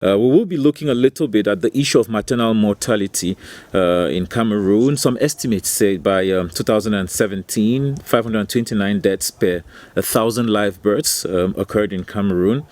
We will be looking a little bit at the issue of maternal mortality in Cameroon. Some estimates say by 2017, 529 deaths per 1,000 live births occurred in Cameroon.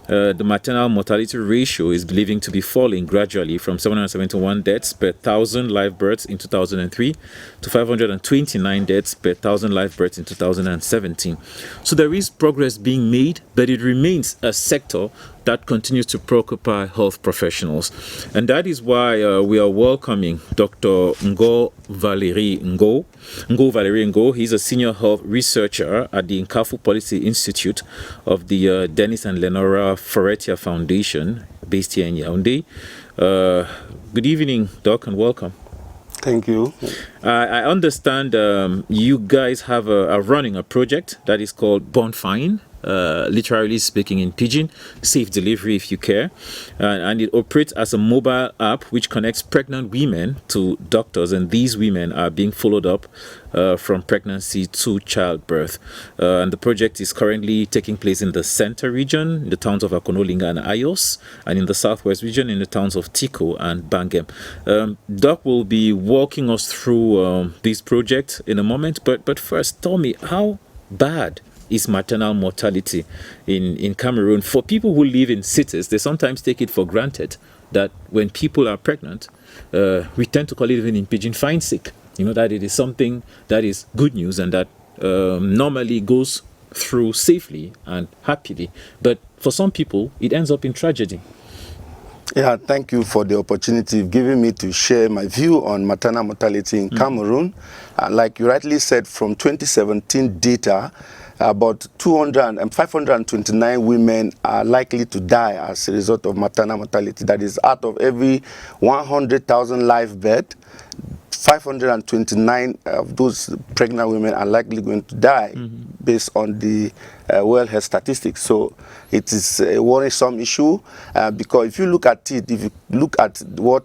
The maternal mortality ratio is believing to be falling gradually from 771 deaths per 1,000 live births in 2003 to 529 deaths per 1,000 live births in 2017. So there is progress being made, but it remains a sector that continues to preoccupy health professionals. And that is why we are welcoming Dr. Ngo Valery Ngo. Ngo Valery Ngo, he's a senior health researcher at the Nkafu Policy Institute of the Denis and Lenora Foretia Foundation, based here in Yaoundé. Good evening, Doc, and welcome. Thank you. I understand you guys have are running a project that is called Bornfyne, literally speaking in pidgin, safe delivery if you care, and it operates as a mobile app which connects pregnant women to doctors, and these women are being followed up from pregnancy to childbirth. And the project is currently taking place in the center region, in the towns of Akonolinga and Ayos, and in the southwest region, in the towns of Tiko and Bangem. Doc will be walking us through this project in a moment, but first, tell me, how bad is maternal mortality in Cameroon? For people who live in cities, they sometimes take it for granted that when people are pregnant, we tend to call it even in pidgin fine sick. You know, that it is something that is good news and that normally goes through safely and happily. But for some people, it ends up in tragedy. Yeah, thank you for the opportunity of giving me to share my view on maternal mortality in Cameroon. Like you rightly said, from 2017 data, about 529 women are likely to die as a result of maternal mortality. That is, out of every 100,000 live births, 529 of those pregnant women are likely going to die based on the World Health statistics. So it is a worrisome issue because if you look at it, if you look at what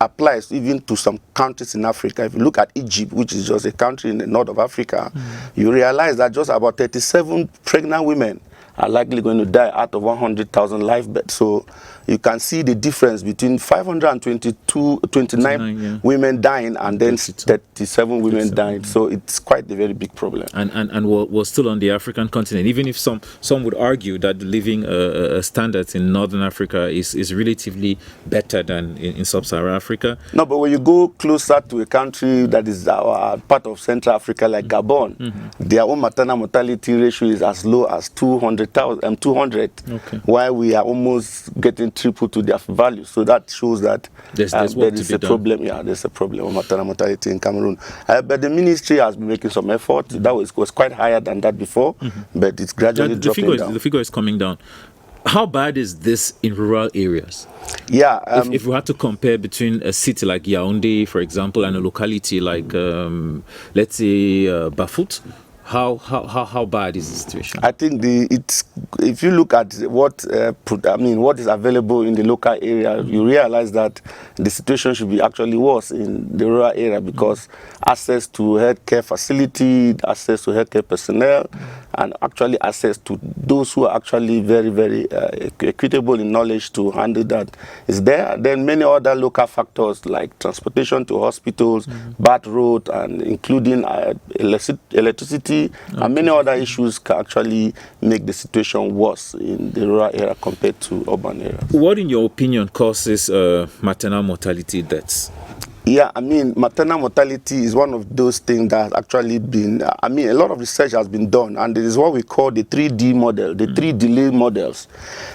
applies even to some countries in Africa, if you look at Egypt, which is just a country in the north of Africa, you realize that just about 37 pregnant women are likely going to die out of 100,000 live births. So you can see the difference between 529 women dying and then 37 women dying. So it's quite a very big problem. And we're still on the African continent, even if some would argue that the living standards in Northern Africa is relatively better than in Sub-Saharan Africa. No, but when you go closer to a country that is our part of Central Africa, like Gabon, their own maternal mortality ratio is as low as 200, while we are almost getting triple to their value. So that shows that there is a problem. Yeah, there's a problem with maternal mortality in Cameroon. But the ministry has been making some effort. That was quite higher than that before, but it's gradually dropping down. The figure is coming down. How bad is this in rural areas? Yeah, if we had to compare between a city like Yaoundé, for example, and a locality like, let's say, Bafut, how bad is the situation? I think if you look at what is available in the local area, you realize that the situation should be actually worse in the rural area because access to healthcare facility, access to healthcare personnel, and actually access to those who are actually very, very equitable in knowledge to handle that is there. Then many other local factors like transportation to hospitals, bad road, and including electricity, and many other issues can actually make the situation worse in the rural area compared to urban areas. What, in your opinion, causes maternal mortality deaths? Yeah, I mean, maternal mortality is one of those things that actually been, a lot of research has been done, and it is what we call the 3D model, the 3 delay models.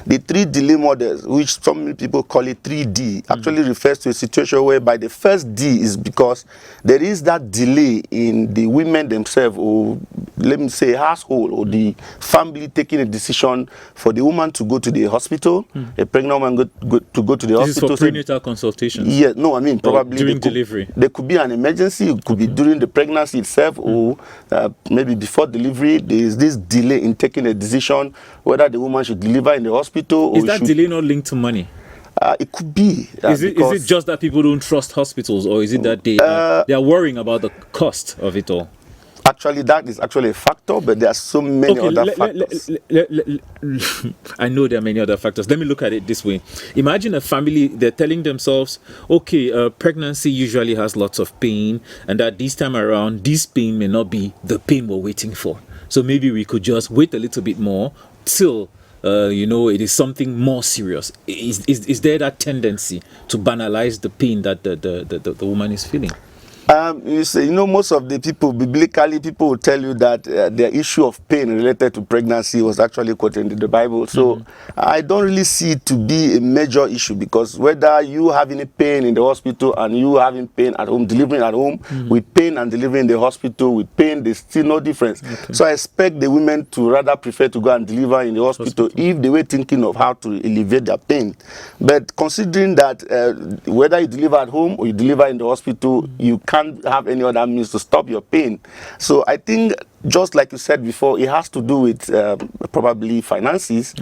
The 3 delay models, which some people call it 3D, actually refers to a situation whereby the first D is because there is that delay in the women themselves, or let me say household, or the family taking a decision for the woman to go to the hospital, a pregnant woman to go to the hospital. This is for prenatal consultations? Yeah, no, I mean, probably during delivery. There could be an emergency. It could be during the pregnancy itself, or maybe before delivery. There is this delay in taking a decision whether the woman should deliver in the hospital. Is that delay not linked to money? It could be. Is it just that people don't trust hospitals, or is it that they are worrying about the cost of it all? Actually, that is actually a factor, but there are so many other factors. I know there are many other factors. Let me look at it this way. Imagine a family, they're telling themselves, okay, pregnancy usually has lots of pain, and that this time around, this pain may not be the pain we're waiting for. So maybe we could just wait a little bit more till it is something more serious. Is there that tendency to banalize the pain that the woman is feeling? You say, most of the people, biblically, people will tell you that the issue of pain related to pregnancy was actually quoted in the Bible. So I don't really see it to be a major issue, because whether you have any pain in the hospital and you having pain at home, delivering at home, with pain and delivering in the hospital, with pain, there's still no difference. Okay. So I expect the women to rather prefer to go and deliver in the hospital if they were thinking of how to alleviate their pain. But considering that whether you deliver at home or you deliver in the hospital, you can't have any other means to stop your pain. So I think, just like you said before, it has to do with probably finances,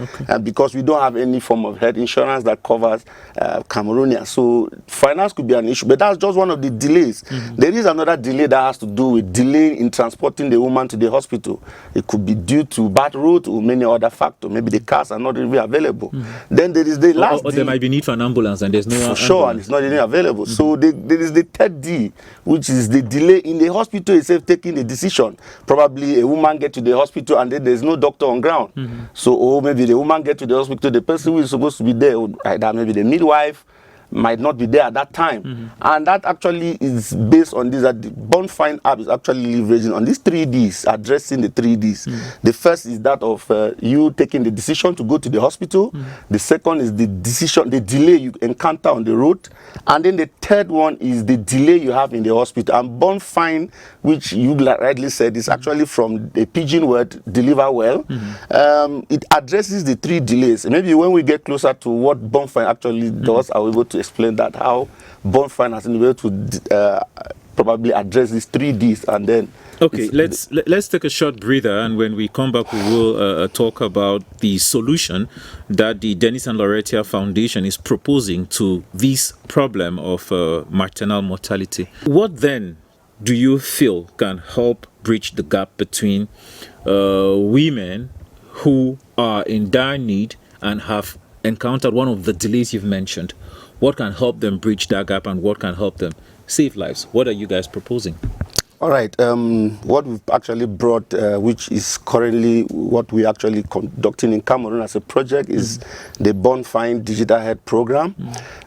because we don't have any form of health insurance that covers Cameroonians. So finance could be an issue, but that's just one of the delays. There is another delay that has to do with delay in transporting the woman to the hospital. It could be due to bad road or many other factors. Maybe the cars are not really available. Then there is the last or there might be need for an ambulance, and there's no for sure, and it's not even available. So there is the third D, which is the delay in the hospital itself taking the decision. Probably a woman get to the hospital and then there's no doctor on ground. So, or maybe the woman get to the hospital, the person who is supposed to be there, either maybe the midwife, might not be there at that time. And that actually is based on this, that the Bornfyne app is actually leveraging on these 3Ds, addressing the 3Ds. The first is that of you taking the decision to go to the hospital. The second is the decision, the delay you encounter on the road. And then the third one is the delay you have in the hospital. And Bornfyne, which you rightly said, is actually from the pidgin word, deliver well. It addresses the 3 delays. Maybe when we get closer to what Bornfyne actually does, I'll be able to explain that, how Bornfyne has been able to probably address these 3Ds, and then okay, let's take a short breather, and when we come back, we will talk about the solution that the Denis and Foretia Foundation is proposing to this problem of maternal mortality. What then do you feel can help bridge the gap between women who are in dire need and have encountered one of the delays you've mentioned? What can help them bridge that gap, and what can help them save lives? What are you guys proposing? All right. What we've actually brought, which is currently what we're actually conducting in Cameroon as a project, is the Bornfyne Digital Health Program.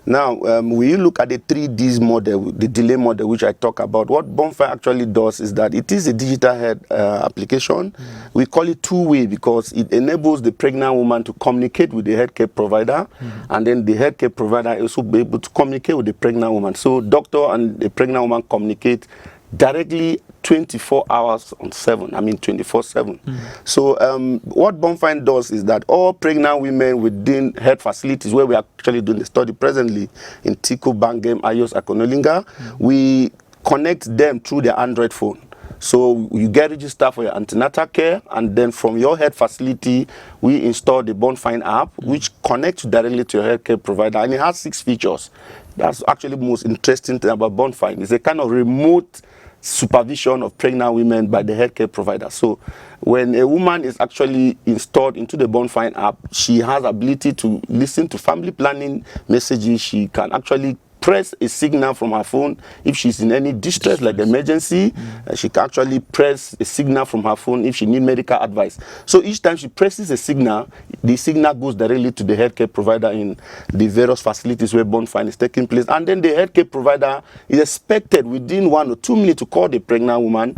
Now, when you look at the 3Ds model, the delay model, which I talk about, what Bornfyne actually does is that it is a digital health application. We call it two-way because it enables the pregnant woman to communicate with the healthcare provider, and then the healthcare provider also be able to communicate with the pregnant woman. So doctor and the pregnant woman communicate directly 24 hours on 7, 24/7. So what Bornfyne does is that all pregnant women within health facilities, where we are actually doing the study presently in Tico, Bangem, Ayos, Akonolinga, we connect them through their Android phone. So you get registered for your antenatal care, and then from your health facility, we install the Bornfyne app, which connects directly to your healthcare provider, and it has 6 features. That's actually the most interesting thing about Bornfyne. It's a kind of remote supervision of pregnant women by the healthcare provider. So when a woman is actually installed into the Bornfyne app, she has ability to listen to family planning messages. She can actually press a signal from her phone if she's in any distress, like emergency. She can actually press a signal from her phone if she needs medical advice. So each time she presses a signal, the signal goes directly to the healthcare provider in the various facilities where Bornfyne is taking place. And then the healthcare provider is expected within 1 or 2 minutes to call the pregnant woman,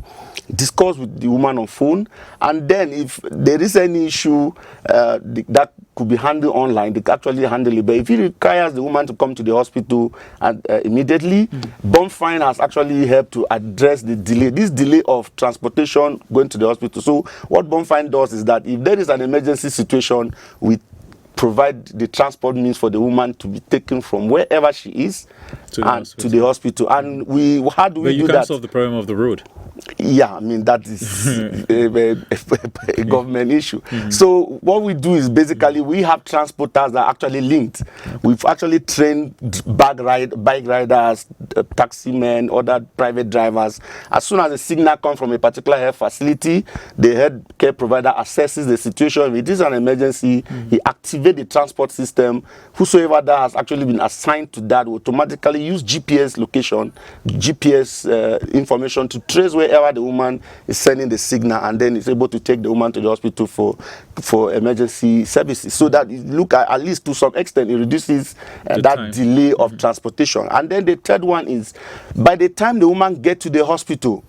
discuss with the woman on phone, and then if there is any issue that could be handled online, they can actually handle it. But if it requires the woman to come to the hospital and, immediately, Bornfyne has actually helped to address the delay, this delay of transportation going to the hospital. So what Bornfyne does is that if there is an emergency situation with provide the transport means for the woman to be taken from wherever she is to the hospital. And how do we do that? But you can't solve the problem of the road. Yeah, I mean, that is a government issue. So what we do is basically we have transporters that are actually linked. We've actually trained bike riders, taxi men, other private drivers. As soon as a signal comes from a particular health facility, the health care provider assesses the situation. If it is an emergency, he activates the transport system. Whosoever that has actually been assigned to that will automatically use GPS location, GPS information to trace wherever the woman is sending the signal, and then is able to take the woman to the hospital for emergency services. So that you look at least to some extent, it reduces that delay of transportation. And then the third one is, by the time the woman gets to the hospital,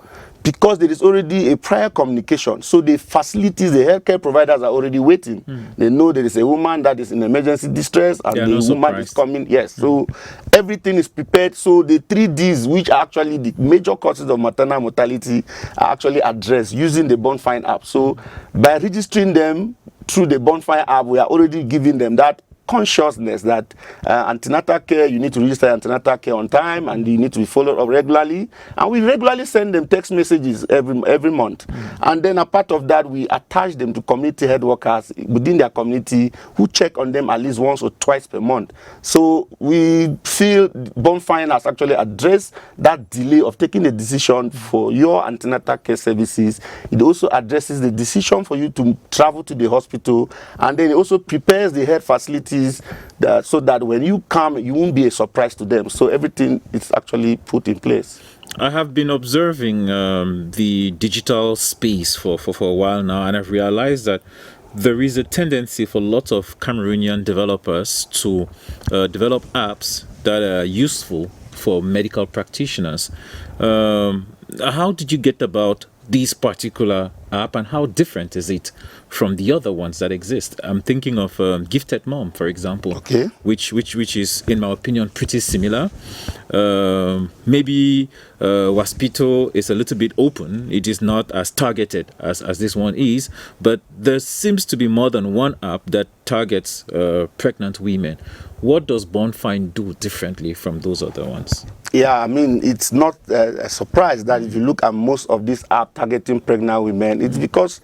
because there is already a prior communication, so the facilities, the healthcare providers are already waiting. They know there is a woman that is in emergency distress, and the woman is coming. Yes, so everything is prepared. So the 3Ds, which are actually the major causes of maternal mortality, are actually addressed using the Bornfyne app. So by registering them through the Bornfyne app, we are already giving them that consciousness that antenatal care, you need to register antenatal care on time, and you need to be followed up regularly. And we regularly send them text messages every month. And then a part of that, we attach them to community health workers within their community who check on them at least once or twice per month. So we feel Bornfyne has actually addressed that delay of taking a decision for your antenatal care services. It also addresses the decision for you to travel to the hospital, and then it also prepares the health facilities so that when you come, you won't be a surprise to them. So everything is actually put in place. I have been observing the digital space for a while now, and I've realized that there is a tendency for lots of Cameroonian developers to develop apps that are useful for medical practitioners. How did you get about this particular app, and how different is it from the other ones that exist? I'm thinking of Gifted Mom, for example, which is, in my opinion, pretty similar. Maybe Waspito is a little bit open. It is not as targeted as this one is, but there seems to be more than one app that targets pregnant women. What does Bornfyne do differently from those other ones? Yeah, I mean, it's not a surprise that if you look at most of these apps targeting pregnant women, it's because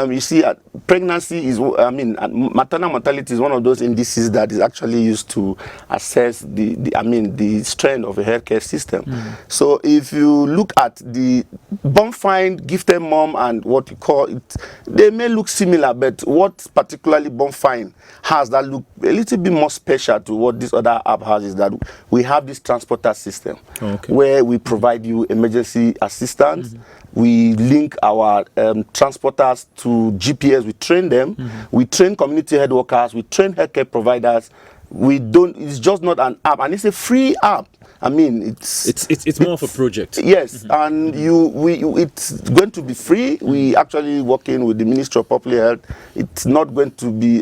you see, pregnancy is, maternal mortality is one of those indices that is actually used to assess the strength of a healthcare system. So if you look at the Bornfyne, Gifted Mom, and what you call it, they may look similar, but what particularly Bornfyne has that look a little bit more special to what this other app has is that we have this transporter system where we provide you emergency assistance. We link our transporters to GPS. We train them. We train community health workers. We train healthcare providers. It's just not an app, and it's a free app. I mean, it's more of a project. Yes, and it's going to be free. We actually working with the Ministry of Public Health. It's not going to be.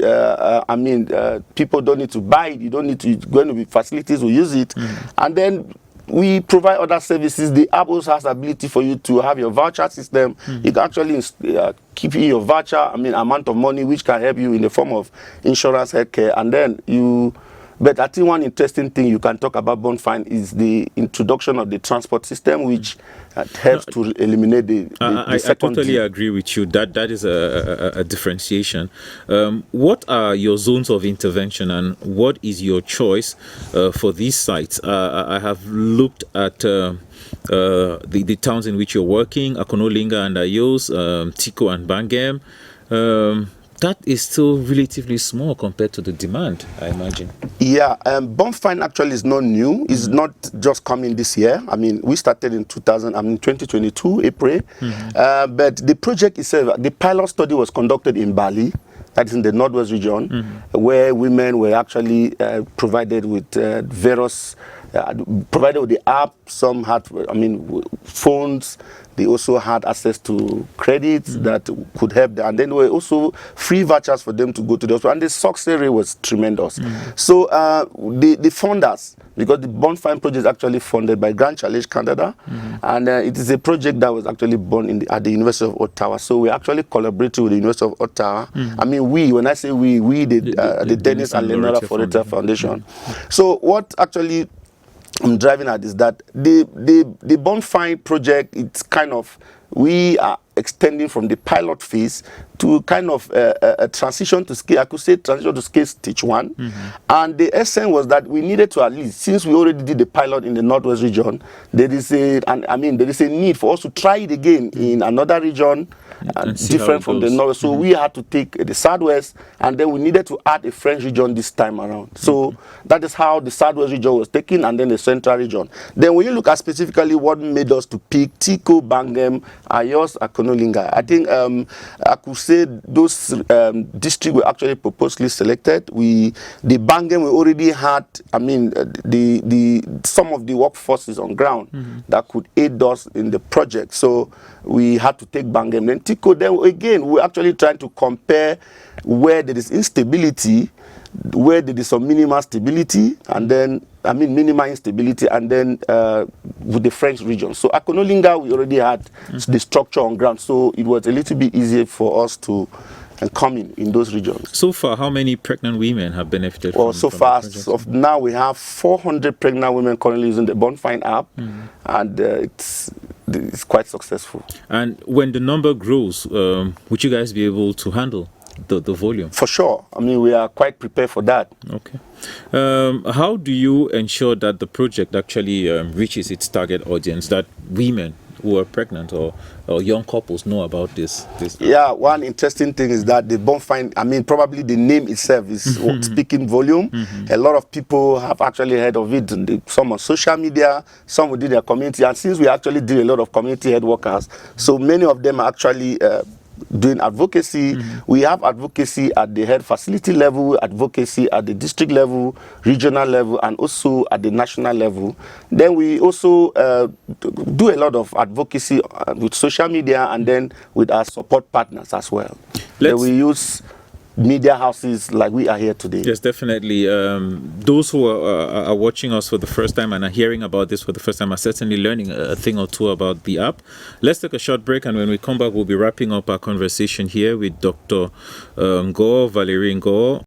People don't need to buy it. You don't need to. It's going to be facilities who use it, and then we provide other services. The app also has the ability for you to have your voucher system. You can actually keep in your voucher, amount of money, which can help you in the form of insurance, healthcare, and then But I think one interesting thing you can talk about Bornfyne is the introduction of the transport system, which helps to eliminate the I totally agree with you. That is a differentiation. What are your zones of intervention, and what is your choice for these sites? I have looked at the towns in which you're working, Akonolinga and Ayos, Tiko and Bangem. That is still relatively small compared to the demand, I imagine. Yeah, Bornfyne actually is not new. It's not just coming this year. I mean, we started in 2022, April. But the project itself, the pilot study was conducted in Bali, that is in the Northwest region, where women were actually provided with provided with the app. Some had, phones. They also had access to credits that could help them. And then there were also free vouchers for them to go to the hospital. And the success rate was tremendous. So the funders, because the Bornfyne project is actually funded by Grand Challenge Canada, and it is a project that was actually born at the University of Ottawa. So we actually collaborated with the University of Ottawa. I mean, when I say we the Denis Lenora Foretia Foundation. So what actually I'm driving at is that the Bornfyne project, it's kind of, we are extending from the pilot phase to kind of a transition to scale. I could say transition to scale stage 1. And the essence was that we needed to, at least, since we already did the pilot in the Northwest region, there is a need for us to try it again in another region, different from the North. So we had to take the Southwest, and then we needed to add a French region this time around. So that is how the Southwest region was taken, and then the Central region. Then when you look at specifically what made us to pick Tico, Bangem, Ayos, Akonolinga, I think I could say those districts were actually purposely selected. The Bangem, we already had, I mean, some of the workforces on ground that could aid us in the project. So we had to take Bangem. Then Tico, then again, we're actually trying to compare where there is instability, where there is some minimal stability, and then, I mean, minimal instability, and then with the French region. So Akonolinga, we already had the structure on ground, so it was a little bit easier for us to come in those regions. So far, how many pregnant women have benefited well, from so far, now we have 400 pregnant women currently using the Bornfyne app, and it's quite successful. And when the number grows, would you guys be able to handle the volume? For sure. I mean, we are quite prepared for that. Okay. How do you ensure that the project actually reaches its target audience, that women who are pregnant or young couples know about this? Yeah, one interesting thing is that the Bornfyne, I mean, probably the name itself is speaking volume. A lot of people have actually heard of it, some on social media, some within their community, and since we actually do a lot of community health workers, so many of them are actually doing advocacy. We have advocacy at the health facility level, advocacy at the district level, regional level, and also at the national level. Then we also do a lot of advocacy with social media, and then with our support partners as well. Then we use media houses like we are here today. Yes, definitely. Those who are watching us for the first time and are hearing about this for the first time are certainly learning a thing or two about the app. Let's take a short break, and when we come back, we'll be wrapping up our conversation here with Dr. Ngo Valery Ngo.